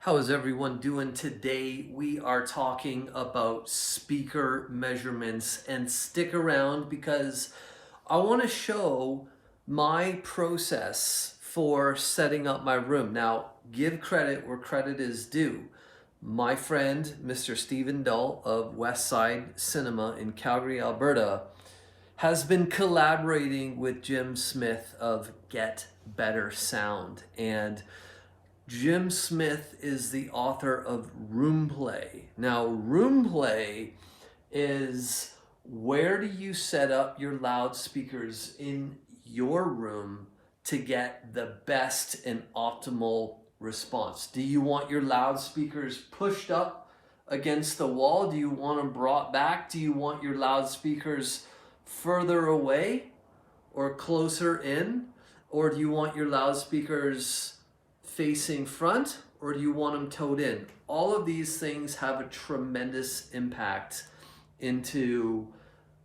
How is everyone doing today? We are talking about speaker measurements, and stick around because I want to show my process for setting up my room. Now, give credit where credit is due. My friend, Mr. Stephen Dull of Westside Cinema in Calgary, Alberta, has been collaborating with Jim Smith of Get Better Sound. And Jim Smith is the author of Room Play. Now, Room Play is where do you set up your loudspeakers in your room to get the best and optimal response? Do you want your loudspeakers pushed up against the wall? Do you want them brought back? Do you want your loudspeakers further away or closer in? Or do you want your loudspeakers facing front, or do you want them towed in? All of these things have a tremendous impact into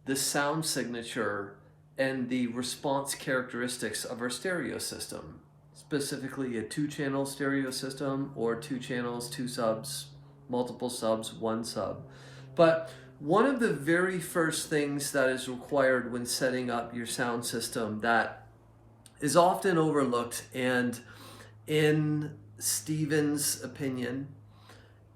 the sound signature and the response characteristics of our stereo system, specifically a 2-channel stereo system or 2 channels, 2 subs, multiple subs, 1 sub. But one of the very first things that is required when setting up your sound system that is often overlooked, and in Stephen's opinion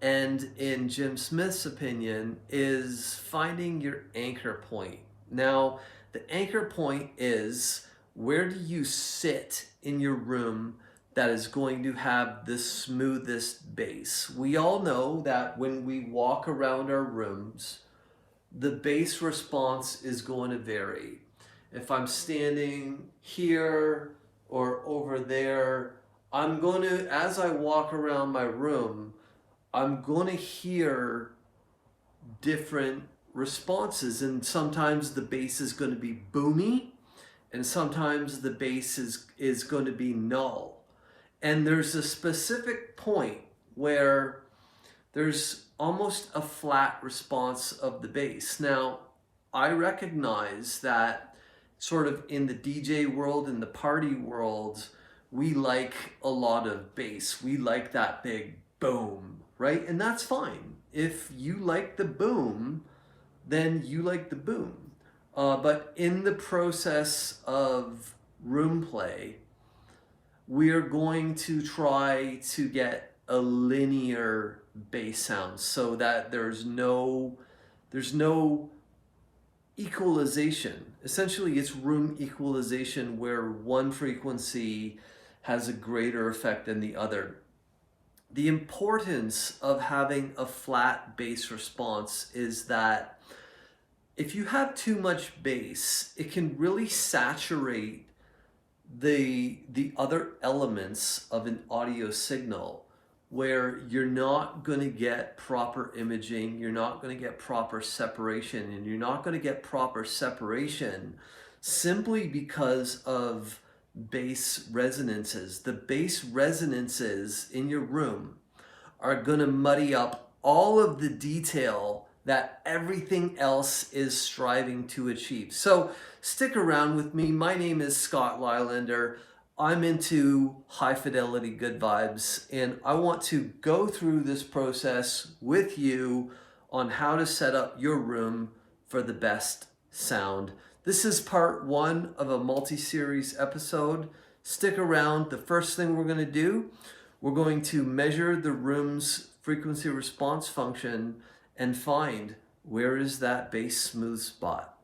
and in Jim Smith's opinion, is finding your anchor point. Now, the anchor point is, where do you sit in your room that is going to have the smoothest bass? We all know that when we walk around our rooms, the bass response is going to vary. If I'm standing here or over there, I'm going to, as I walk around my room, I'm going to hear different responses. And sometimes the bass is going to be boomy, and sometimes the bass is going to be null. And there's a specific point where there's almost a flat response of the bass. Now, I recognize that sort of in the DJ world, in the party world, we like a lot of bass. We like that big boom, right? And that's fine. If you like the boom, then you like the boom. But in the process of room play, we are going to try to get a linear bass sound so that there's no equalization. Essentially, it's room equalization where one frequency has a greater effect than the other. The importance of having a flat bass response is that if you have too much bass, it can really saturate the other elements of an audio signal, where you're not going to get proper imaging, you're not going to get proper separation, and you're not going to get proper separation simply because of bass resonances. The bass resonances in your room are going to muddy up all of the detail that everything else is striving to achieve. So stick around with me. My name is Scott Lylander. I'm into high fidelity good vibes, and I want to go through this process with you on how to set up your room for the best sound. This is part 1 of a multi-series episode. Stick around. The first thing we're going to do, we're going to measure the room's frequency response function and find where is that bass smooth spot.